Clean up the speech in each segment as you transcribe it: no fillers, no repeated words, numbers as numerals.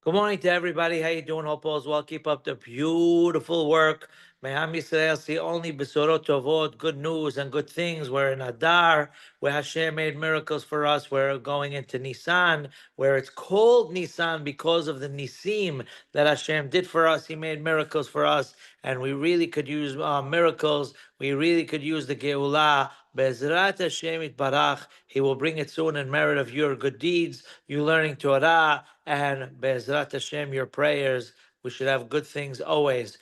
Good morning to everybody. How you doing? Hope all is well. Keep up the beautiful work. May Am Yisrael see only besorot tovot, good news and good things. We're in Adar, where Hashem made miracles for us. We're going into Nisan, where it's called Nisan because of the Nisim that Hashem did for us. He made miracles for us, and we really could use miracles. We really could use the Geulah. Bezrat Hashem Itbarach. He will bring it soon in merit of your good deeds, you learning Torah, and Bezrat Hashem, your prayers. We should have good things always.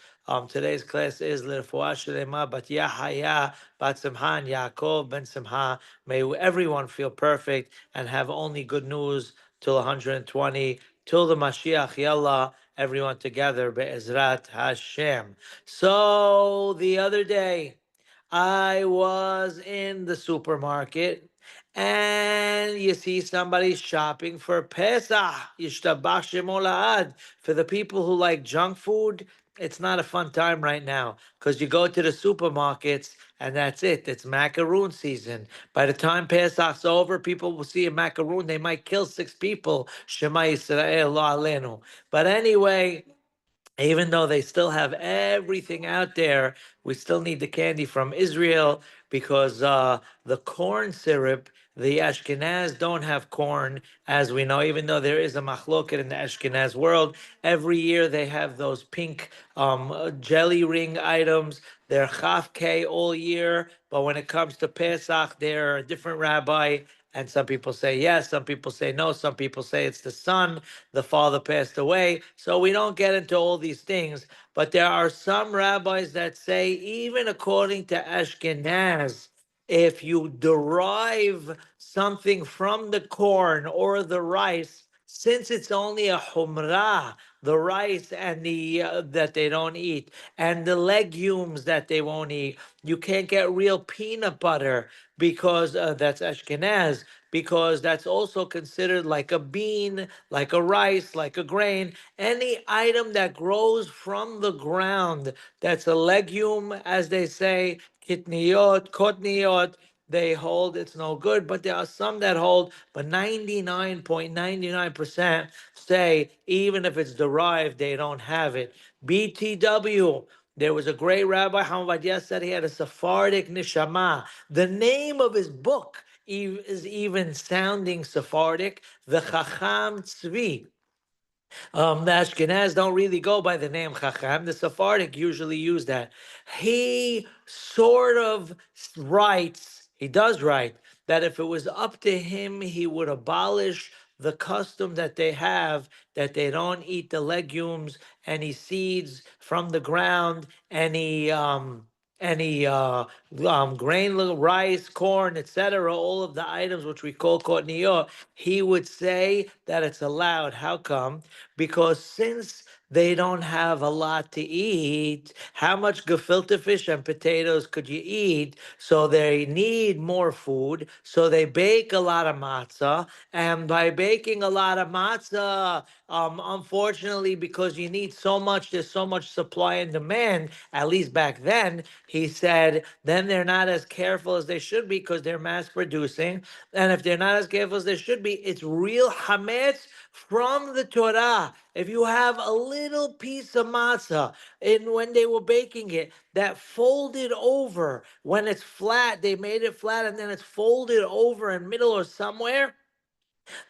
Today's class is Refuah shelemah Batya Chaya Bat Simcha and Yaakov Ben Simcha. May everyone feel perfect and have only good news till 120, till the Mashiach Yallah. Everyone together, Be'ezrat Hashem. So the other day, I was in the supermarket and you see somebody shopping for Pesach. Yishtabach Shemo La'ad. For the people who like junk food, it's not a fun time right now because you go to the supermarkets and that's it. It's macaroon season. By the time Pesach's over, people will see a macaroon. They might kill 6 people. Shema Yisrael Lo Aleinu. But anyway, even though they still have everything out there, we still need the candy from Israel because the corn syrup, the Ashkenaz don't have corn, as we know, even though there is a machloket in the Ashkenaz world. Every year they have those pink jelly ring items. They're chafke all year, but when it comes to Pesach, they're a different rabbi. And some people say yes, some people say no, some people say it's the son, the father passed away. So we don't get into all these things. But there are some rabbis that say, even according to Ashkenaz, if you derive something from the corn or the rice, since it's only a humrah, the rice and the that they don't eat, and the legumes that they won't eat, you can't get real peanut butter because that's Ashkenaz, because that's also considered like a bean, like a rice, like a grain. Any item that grows from the ground, that's a legume, as they say, kitniot, kotniot, they hold it's no good, but there are some that hold, but 99.99% say even if it's derived, they don't have it. BTW, there was a great rabbi, Hamad said he had a Sephardic neshama. The name of his book is even sounding Sephardic, the Chacham Tzvi. The Ashkenaz don't really go by the name Chacham. The Sephardic usually use that. He sort of writes, he does write, that if it was up to him, he would abolish the custom that they have that they don't eat the legumes, any seeds from the ground, any grain, rice, corn, etc., all of the items which we call kotniyot, he would say that it's allowed. How come? Because since they don't have a lot to eat, how much gefilte fish and potatoes could you eat? So they need more food. So they bake a lot of matzah. And by baking a lot of matzah, unfortunately, because you need so much, there's so much supply and demand, at least back then, he said, then they're not as careful as they should be because they're mass producing. And if they're not as careful as they should be, it's real hametz from the Torah. If you have a little piece of matzah, and when they were baking it, that folded over, when it's flat, they made it flat and then it's folded over in middle or somewhere,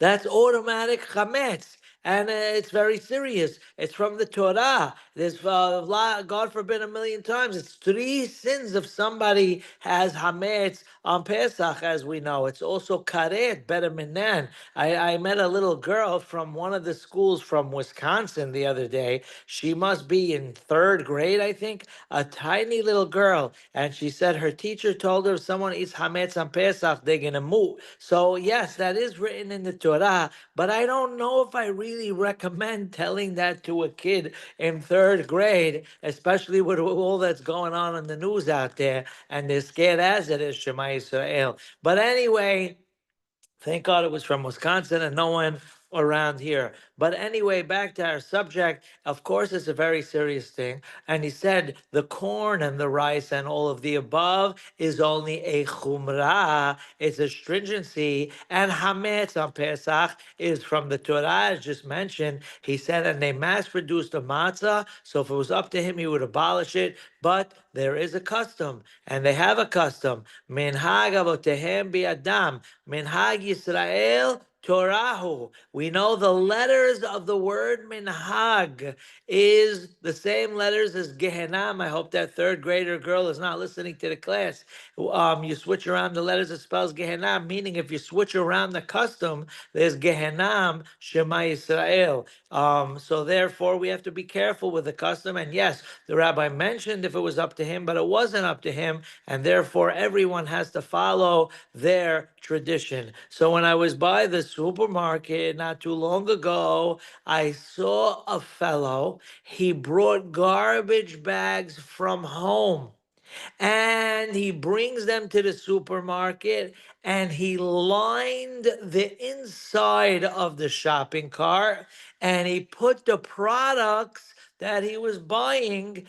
that's automatic chametz. And it's very serious. It's from the Torah. There's, God forbid, a million times. It's 3 sins if somebody has hametz on Pesach, as we know. It's also karet, better minan. I met a little girl from one of the schools from Wisconsin the other day. She must be in 3rd grade, I think, a tiny little girl. And she said her teacher told her if someone eats hametz on Pesach, they're going to move. So, yes, that is written in the Torah, but I don't know if I really recommend telling that to a kid in 3rd grade, especially with all that's going on in the news out there, and they're scared as it is, Shema Yisrael. But anyway, thank God it was from Wisconsin and no one around here. But anyway, back to our subject. Of course, it's a very serious thing. And he said the corn and the rice and all of the above is only a chumrah. It's a stringency. And hametz on Pesach is from the Torah, as just mentioned. He said, and they mass produced a matzah. So if it was up to him, he would abolish it. But there is a custom, and they have a custom. Minhag avotehem biadam. Minhag Yisrael Torahu. We know the letters of the word minhag is the same letters as Gehenam. I hope that third grader girl is not listening to the class. You switch around the letters, it spells Gehenam, meaning if you switch around the custom, there's Gehenam, Shema Yisrael. So therefore, we have to be careful with the custom. And yes, the rabbi mentioned if it was up to him, but it wasn't up to him. And therefore, everyone has to follow their tradition. So when I was by the supermarket not too long ago, I saw a fellow. He brought garbage bags from home and he brings them to the supermarket and he lined the inside of the shopping cart and he put the products that he was buying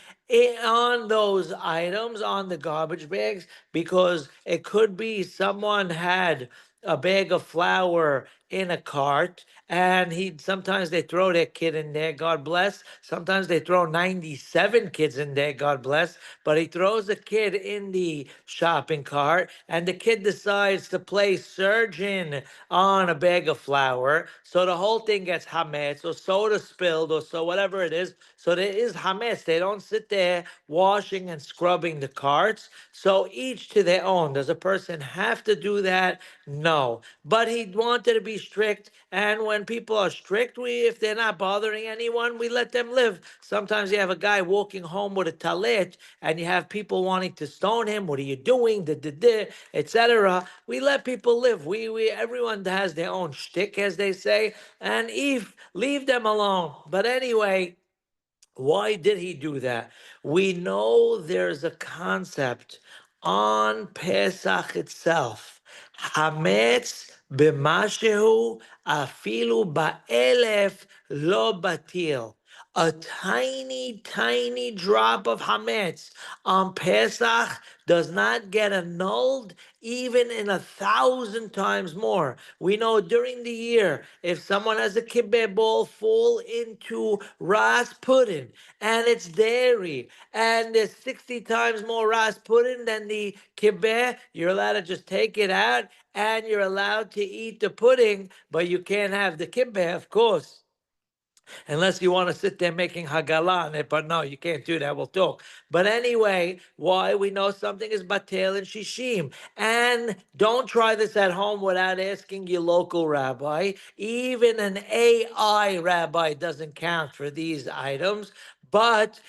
on those items on the garbage bags because it could be someone had a bag of flour in a cart and he sometimes they throw their kid in there, God bless. Sometimes they throw 97 kids in there, God bless. But he throws a kid in the shopping cart and the kid decides to play surgeon on a bag of flour. So the whole thing gets hametz or soda spilled or so whatever it is. So there is hametz. They don't sit there washing and scrubbing the carts. So each to their own. Does a person have to do that? No. But he wanted to be strict. And when people are strict, if they're not bothering anyone, we let them live. Sometimes you have a guy walking home with a talit and you have people wanting to stone him. What are you doing? Etc. We let people live. We everyone has their own shtick, as they say, and if leave them alone. But anyway, why did he do that? We know there's a concept on Pesach itself. Hametz b'mashehu afilu ba'elef lo batil. A tiny, tiny drop of hametz on Pesach does not get annulled even in 1,000 times more. We know during the year, if someone has a kibbeh ball fall into ras pudding and it's dairy and there's 60 times more ras pudding than the kibbeh, you're allowed to just take it out and you're allowed to eat the pudding, but you can't have the kibbeh, of course, unless you want to sit there making hagala on it. But no, you can't do that. We'll talk. But anyway, why we know something is batel and shishim. And don't try this at home without asking your local rabbi. Even an AI rabbi doesn't count for these items. But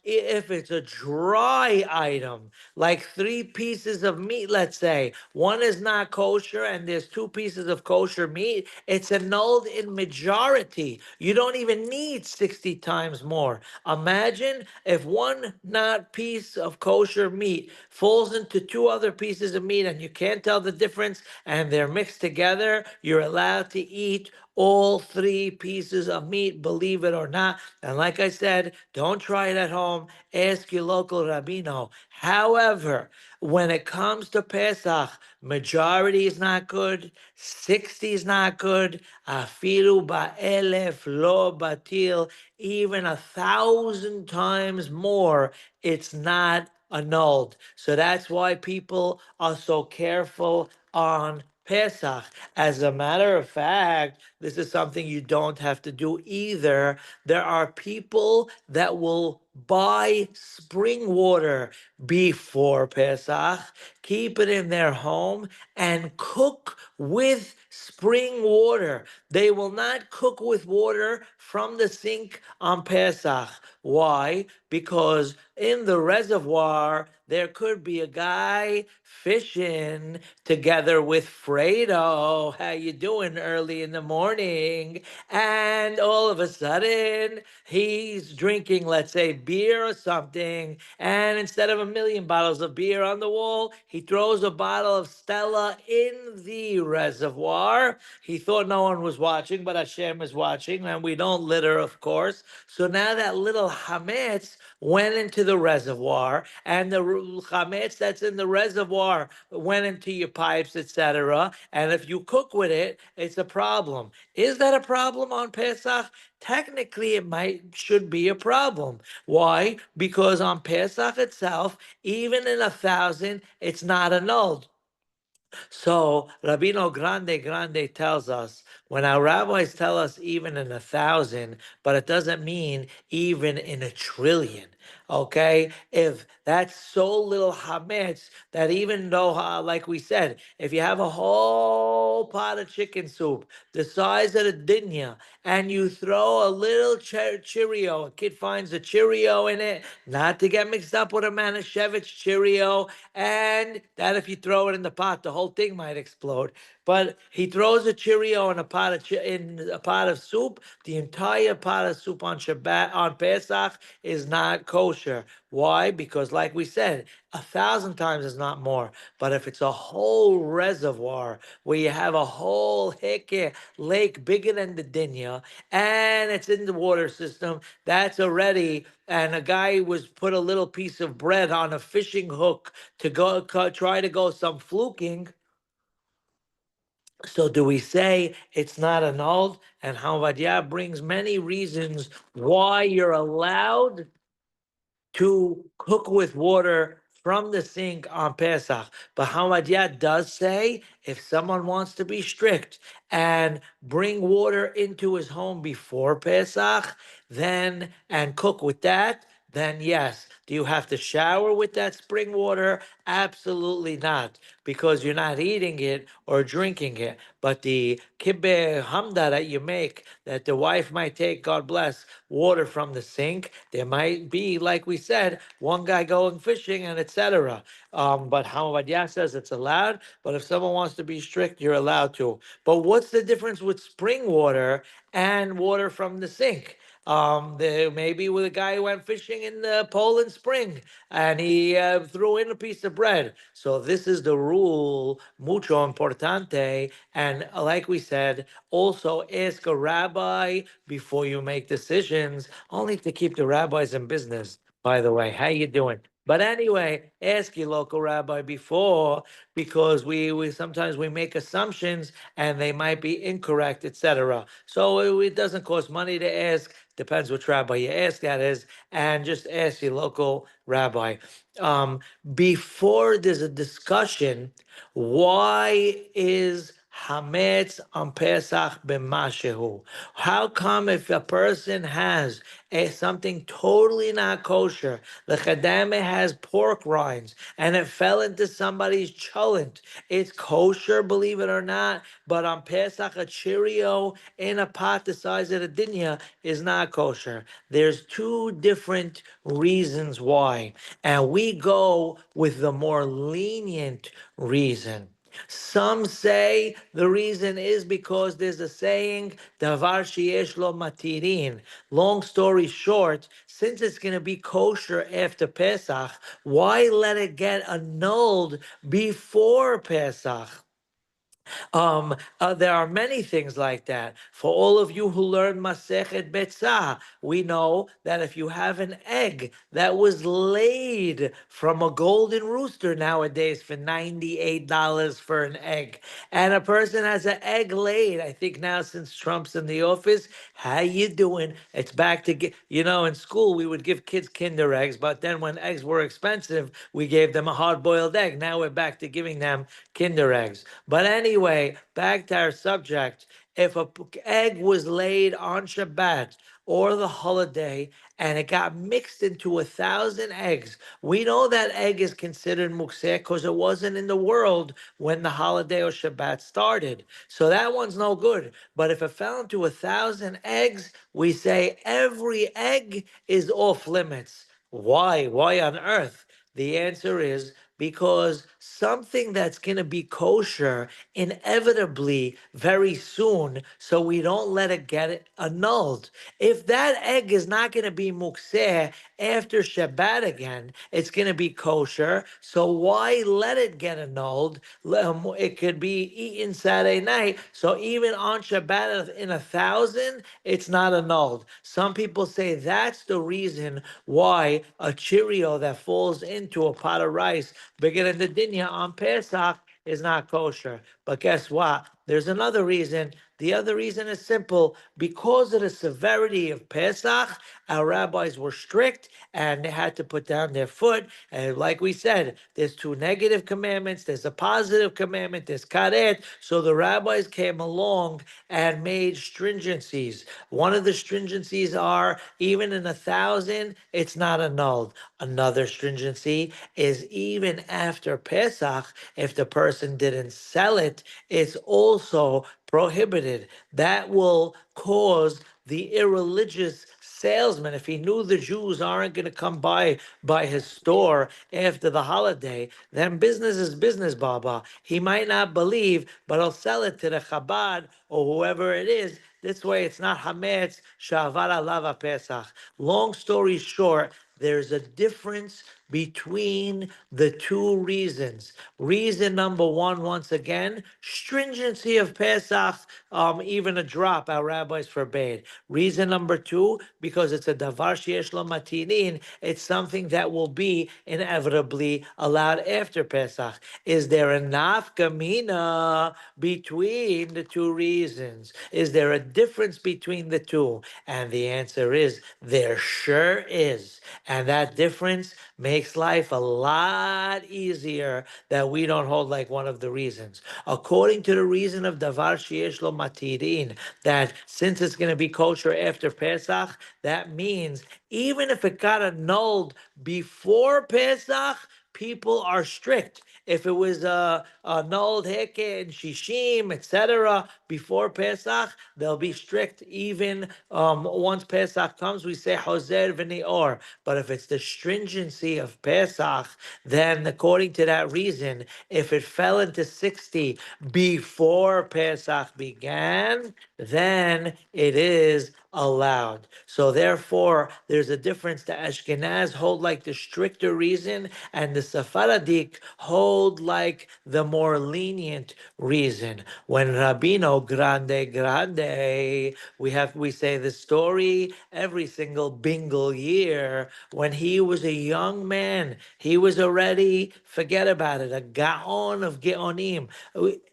if it's a dry item, like 3 pieces of meat, let's say, one is not kosher and there's 2 pieces of kosher meat, it's annulled in majority. You don't even need 60 times more. Imagine if one not piece of kosher meat falls into 2 other pieces of meat and you can't tell the difference and they're mixed together, you're allowed to eat all 3 pieces of meat, believe it or not. And like I said, don't try it at home. Ask your local rabbino. However, when it comes to Pesach, majority is not good, 60 is not good, afilu ba'elef lo batil, even 1,000 times more, it's not annulled. So that's why people are so careful on Pesach. As a matter of fact, this is something you don't have to do either. There are people that will buy spring water before Pesach, keep it in their home, and cook with spring water. They will not cook with water from the sink on Pesach. Why? Because in the reservoir, there could be a guy fishing together with Fredo. How you doing early in the morning? And all of a sudden, he's drinking, let's say, beer or something. And instead of 1,000,000 bottles of beer on the wall, he throws a bottle of Stella in the reservoir. He thought no one was watching, but Hashem is watching, and we don't litter, of course. So now that little hametz went into the reservoir, and the chametz that's in the reservoir went into your pipes, etc. And if you cook with it, it's a problem. Is that a problem on Pesach? Technically, it might should be a problem. Why? Because on Pesach itself, even in 1,000, it's not annulled. So Rabino Grande tells us when our rabbis tell us even in 1,000, but it doesn't mean even in 1 trillion. Okay, if that's so little hametz that even though, like we said, if you have a whole pot of chicken soup the size of the dinya and you throw a little Cheerio, a kid finds a Cheerio in it, not to get mixed up with a Manischewitz Cheerio, and that if you throw it in the pot, the whole thing might explode. But he throws a Cheerio in a pot of in a pot of soup. The entire pot of soup on Shabbat on Pesach is not kosher. Why? Because, like we said, 1,000 times is not more. But if it's a whole reservoir where you have a whole lake bigger than the Dinya, and it's in the water system, that's already. And a guy was put a little piece of bread on a fishing hook to go try to go some fluking. So do we say it's not annulled? And Havadia brings many reasons why you're allowed to cook with water from the sink on Pesach. But Hamadia does say if someone wants to be strict and bring water into his home before Pesach, then and cook with that, then yes. Do you have to shower with that spring water? Absolutely not, because you're not eating it or drinking it. But the kibbeh hamda that you make, that the wife might take, God bless, water from the sink, there might be, like we said, one guy going fishing and etc. But Hamadia says it's allowed, but if someone wants to be strict, you're allowed to. But what's the difference with spring water and water from the sink? Maybe with a guy who went fishing in the Poland Spring and he threw in a piece of bread. So this is the rule, mucho importante. And like we said, also ask a rabbi before you make decisions, only to keep the rabbis in business. By the way, how you doing? But anyway, ask your local rabbi before, because we sometimes we make assumptions and they might be incorrect, etc. So it doesn't cost money to ask. Depends which rabbi you ask, that is, and just ask your local rabbi. Um, Before there's a discussion, why is Hametz on Pesach b'mashehu? How come if a person has something totally not kosher, the chadame has pork rinds, and it fell into somebody's cholent, it's kosher, believe it or not, but on Pesach, a Cheerio in a pot the size of the dinya is not kosher. There's two different reasons why, and we go with the more lenient reason. Some say the reason is because there's a saying, Davar sheyesh lo matirin. Long story short, since it's going to be kosher after Pesach, why let it get annulled before Pesach? There are many things like that. For all of you who learn Masechet Betzah, we know that if you have an egg that was laid from a golden rooster nowadays for $98 for an egg, and a person has an egg laid, I think now since Trump's in the office, how you doing? It's back to in school we would give kids Kinder eggs, but then when eggs were expensive, we gave them a hard-boiled egg. Now we're back to giving them Kinder eggs. But anyway, back to our subject. If a egg was laid on Shabbat or the holiday and it got mixed into 1,000 eggs, we know that egg is considered mukseh because it wasn't in the world when the holiday or Shabbat started. So that one's no good. But if it fell into 1,000 eggs, we say every egg is off limits. Why? Why on earth? The answer is Because something that's going to be kosher inevitably very soon, so we don't let it get it annulled. If that egg is not going to be mukseh after Shabbat again, it's going to be kosher. So why let it get annulled? It could be eaten Saturday night. So even on Shabbat in 1,000, it's not annulled. Some people say that's the reason why a Cheerio that falls into a pot of rice, bigger than the dinya on Pesach, is not kosher. But guess what? There's another reason. The other reason is simple. Because of the severity of Pesach, our rabbis were strict and they had to put down their foot. And like we said, there's two negative commandments, there's a positive commandment, there's karet. So the rabbis came along and made stringencies. One of the stringencies are even in 1,000, it's not annulled. Another stringency is even after Pesach, if the person didn't sell it, it's also prohibited. That will cause the irreligious salesman, if he knew the Jews aren't going to come by his store after the holiday, then business is business, Baba. He might not believe, but he'll sell it to the Chabad or whoever it is. This way, it's not Hametz Shavar Lava Pesach. Long story short, there's a difference between the two reasons. Reason number one, once again, stringency of Pesach, even a drop, our rabbis forbade. Reason number two, because it's a davar sheyesh lo matinin, it's something that will be inevitably allowed after Pesach. Is there a nafkamina between the two reasons? Is there a difference between the two? And the answer is there sure is. And that difference makes life a lot easier that we don't hold like one of the reasons. According to the reason of davar sheyesh lo matirin, that since it's going to be kosher after Pesach, that means even if it got annulled before Pesach, people are strict. If it was annulled heke and shishim, etc., before Pesach, they'll be strict. Even once Pesach comes, we say hoser v'neor. But if it's the stringency of Pesach, then according to that reason, if it fell into 60 before Pesach began, then it is allowed. So therefore, there's a difference. The Ashkenaz hold like the stricter reason, and the Sephardic hold like the more lenient reason. When Rabino Grande, we say the story every single bingle year. When he was a young man, he was already, forget about it, a gaon of geonim.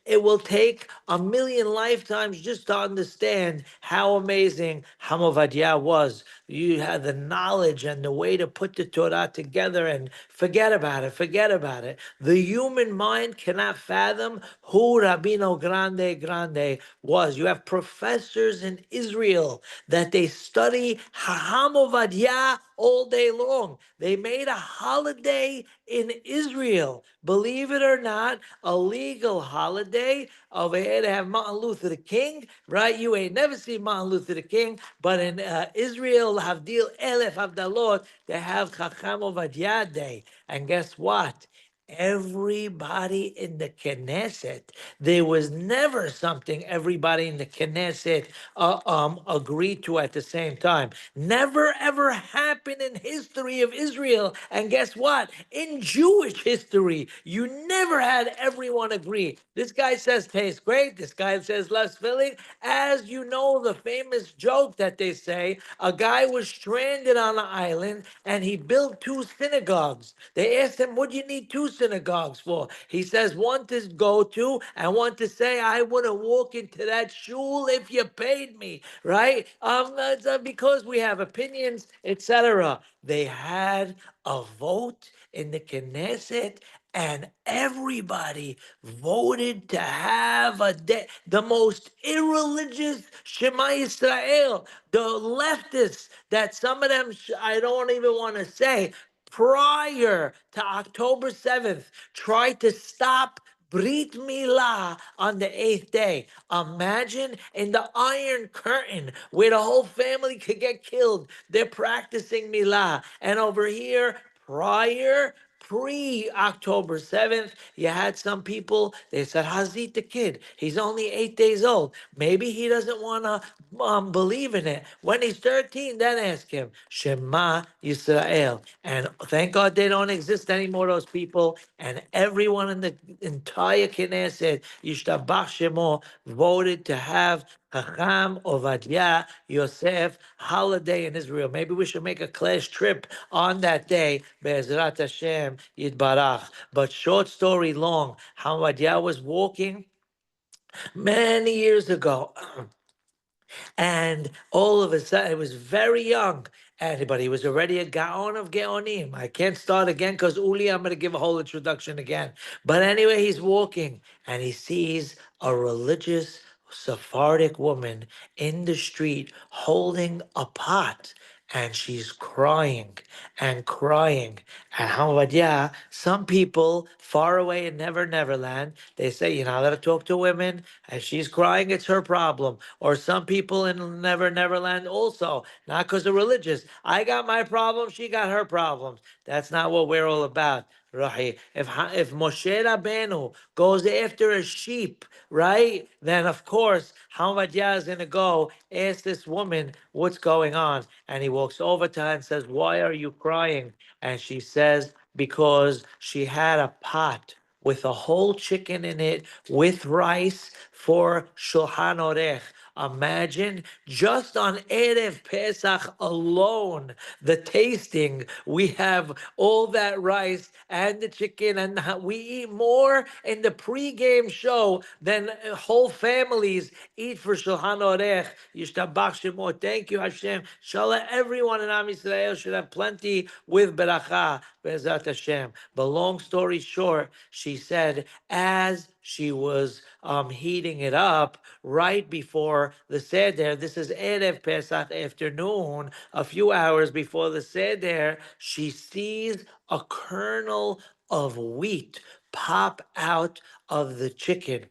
It will take a million lifetimes just to understand how amazing Hamovadia was. You had the knowledge and the way to put the Torah together, and forget about it, forget about it. The human mind cannot fathom who Rabino Grande was. You have professors in Israel that they study Hamovadia all day long. They made a holiday in Israel, believe it or not, a legal holiday. Over here they have Martin Luther the King, right? You ain't never seen Martin Luther the King, but in Israel, Havdil Elef Havdalot, they have Chacham Ovadia Day. And guess what? Everybody in the Knesset, there was never something everybody in the Knesset agreed to at the same time. Never ever happened in history of Israel. And guess what? In Jewish history, you never had everyone agree. This guy says tastes great. This guy says less filling. As you know, the famous joke that they say, a guy was stranded on an island and he built two synagogues. They asked him, what do you need two synagogues for? He says, one to go to and one to say, I wouldn't walk into that shul if you paid me, right? Because we have opinions, etc. They had a vote in the Knesset, and everybody voted to have the most irreligious Shema Yisrael, the leftists that some of them, I don't even want to say, prior to October 7th, tried to stop Brit Milah on the eighth day. Imagine in the Iron Curtain where the whole family could get killed. They're practicing Milah. And over here, pre-October 7th, you had some people, they said, Hazit the kid, he's only 8 days old. Maybe he doesn't want to believe in it. When he's 13, then ask him, Shema Yisrael. And thank God they don't exist anymore, those people. And everyone in the entire Knesset, Yishtabach Shemo, voted to have Chacham Ovadia Yosef holiday in Israel. Maybe we should make a class trip on that day. Be'ezrat Hashem Yitbarach. But short story long, how Ovadia was walking many years ago. And all of a sudden, it was very young. And but he was already a Gaon of Gaonim. I can't start again because Uli, I'm going to give a whole introduction again. But anyway, he's walking and he sees a religious Sephardic woman in the street holding a pot. And she's crying and crying. And Hamadia, some people far away in Neverland, they say, you're not allowed to talk to women, and she's crying, it's her problem. Or some people in Neverland also, not because they're religious. I got my problems, she got her problems. That's not what we're all about. Rahi. If Moshe Rabbeinu goes after a sheep, right? Then of course Hamadia is gonna go ask this woman what's going on. And he walks over to her and says, why are you crying? And she says, because she had a pot with a whole chicken in it with rice for Shulchan Orech. Imagine just on Erev Pesach alone, the tasting, we have all that rice and the chicken, and we eat more in the pre-game show than whole families eat for Shulchan Orech. Yishtabach Shemo. Thank you, Hashem. Shalom, everyone in Am Yisrael should have plenty with beracha, Be'ezrat Hashem. But long story short, she said, as she was heating it up right before the Seder, this is Erev Pesach afternoon, a few hours before the Seder, she sees a kernel of wheat pop out of the chicken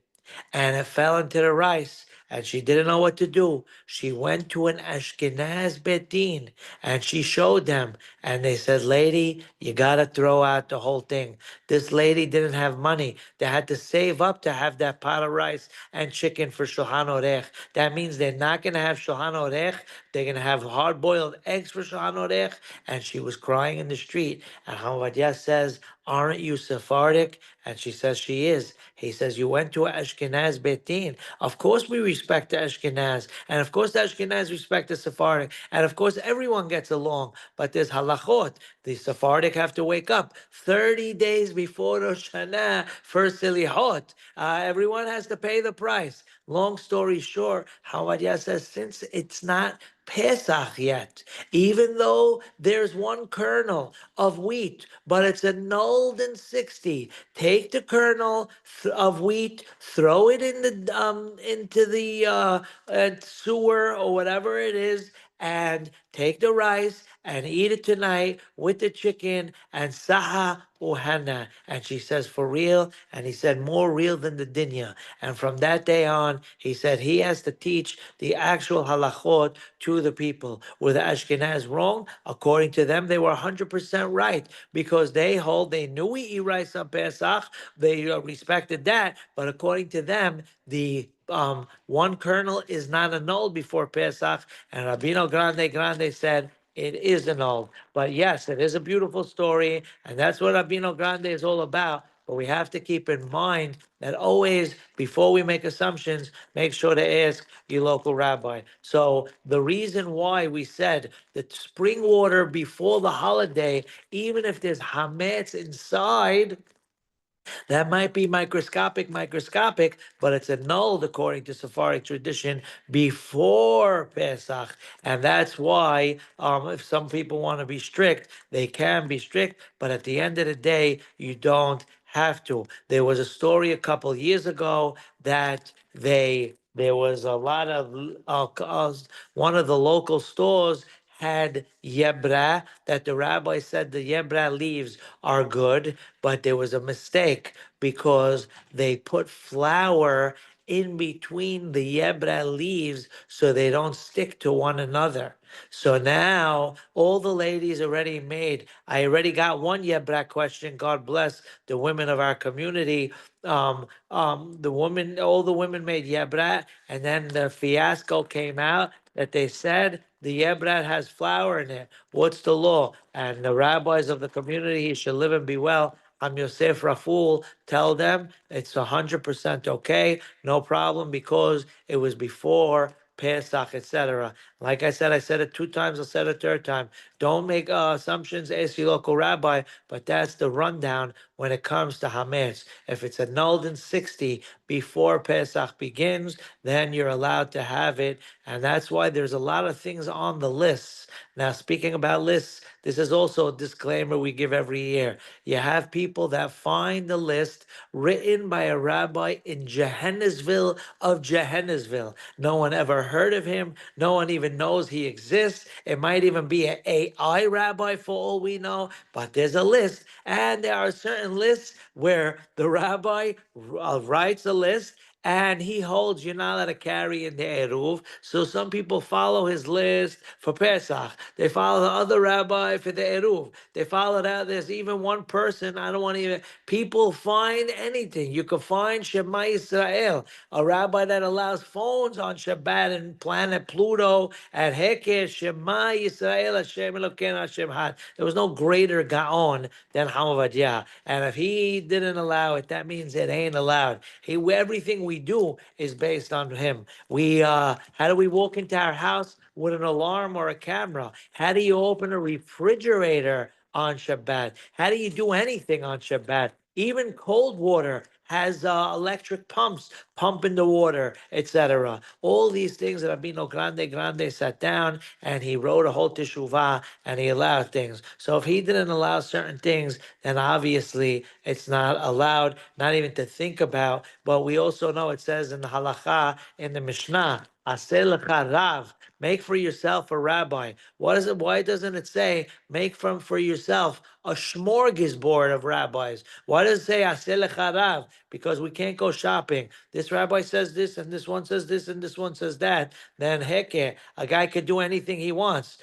and it fell into the rice. And she didn't know what to do. She went to an Ashkenaz Bedin and she showed them. And they said, lady, you got to throw out the whole thing. This lady didn't have money. They had to save up to have that pot of rice and chicken for Shulchan Orech. That means they're not going to have Shulchan Orech. They're going to have hard-boiled eggs for Shulchan Orech. And she was crying in the street. And Hamadia says, aren't you Sephardic? And she says she is. He says, you went to Ashkenaz Betin. Of course we respect the Ashkenaz. And of course the Ashkenaz respect the Sephardic. And of course everyone gets along. But there's halachot. The Sephardic have to wake up 30 days before Rosh Hashanah for Silihot. Everyone has to pay the price. Long story short, Hamadia says, since it's not Pesach yet, even though there's one kernel of wheat, but it's annulled in 60. Take the kernel of wheat, throw it in the into the sewer or whatever it is, and take the rice and eat it tonight with the chicken and saha uhana. And she says, for real? And he said, more real than the dinya. And from that day on, he said he has to teach the actual halachot to the people. Were the Ashkenaz wrong? According to them, they were 100% right because they hold, they knew we eat rice on Pesach. They respected that. But according to them, the one kernel is not annulled before Pesach. And Rabino Grande said, it is annulled. But yes, it is a beautiful story. And that's what Rabino Grande is all about. But we have to keep in mind that always, before we make assumptions, make sure to ask your local rabbi. So the reason why we said that spring water before the holiday, even if there's hametz inside, that might be microscopic, but it's annulled according to Sephardic tradition before Pesach. And that's why if some people want to be strict, they can be strict, but at the end of the day, you don't have to. There was a story a couple years ago that there was a lot of one of the local stores had yebra, that the rabbi said the yebra leaves are good, but there was a mistake because they put flour in between the Yebra leaves so they don't stick to one another. So now all the ladies already made. I already got one Yebra question. God bless the women of our community. All the women made Yebra, and then the fiasco came out that they said the Yebrat has flour in it. What's the law? And the rabbis of the community, he should live and be well. I'm Yosef Raful. Tell them it's 100% okay, no problem, because it was before Pesach, etc. Like I said it 2 times, I'll say it a third time. Don't make assumptions, ask your local rabbi, but that's the rundown when it comes to Hametz. If it's annulled in 60 before Pesach begins, then you're allowed to have it. And that's why there's a lot of things on the lists. Now, speaking about lists, this is also a disclaimer we give every year. You have people that find the list written by a rabbi in Johannesville of Johannesville. No one ever heard of him. No one even knows he exists. It might even be an AI rabbi for all we know, but there's a list. And there are certain lists where the rabbi writes a list and he holds you're not allowed to carry in the Eruv. So some people follow his list for Pesach. They follow the other rabbi for the Eruv. They follow that. There's even one person, I don't want to even, people find anything. You can find Shema Israel, a rabbi that allows phones on Shabbat and planet Pluto at Heke, Shema Yisrael, Hashem Elokeinu Hashem Had. There was no greater Gaon than Hamavadyah. And if he didn't allow it, that means it ain't allowed. Everything we do is based on him. How do we walk into our house with an alarm or a camera? How do you open a refrigerator on Shabbat? How do you do anything on Shabbat? Even cold water has electric pumps pumping the water, etc. All these things that Rabino Grande sat down and he wrote a whole teshuvah and he allowed things. So if he didn't allow certain things, then obviously it's not allowed, not even to think about. But we also know it says in the halacha, in the Mishnah, "Aseh lecha rav," make for yourself a rabbi. What is it? Why doesn't it say make for yourself a smorgasbord of rabbis? Why does it say "Aseh lecha rav"? Because we can't go shopping. This rabbi says this, and this one says this, and this one says that. Then heck, a guy could do anything he wants.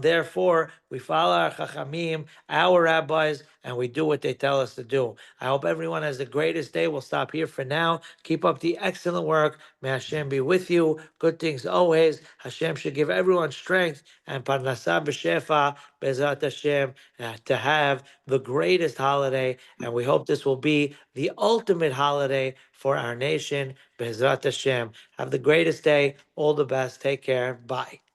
Therefore, we follow our chachamim, our rabbis, and we do what they tell us to do. I hope everyone has the greatest day. We'll stop here for now. Keep up the excellent work. May Hashem be with you. Good things always. Hashem should give everyone strength and parnasah b'shefa bezrat Hashem to have the greatest holiday. And we hope this will be the ultimate holiday for our nation. Bezrat Hashem. Have the greatest day. All the best. Take care. Bye.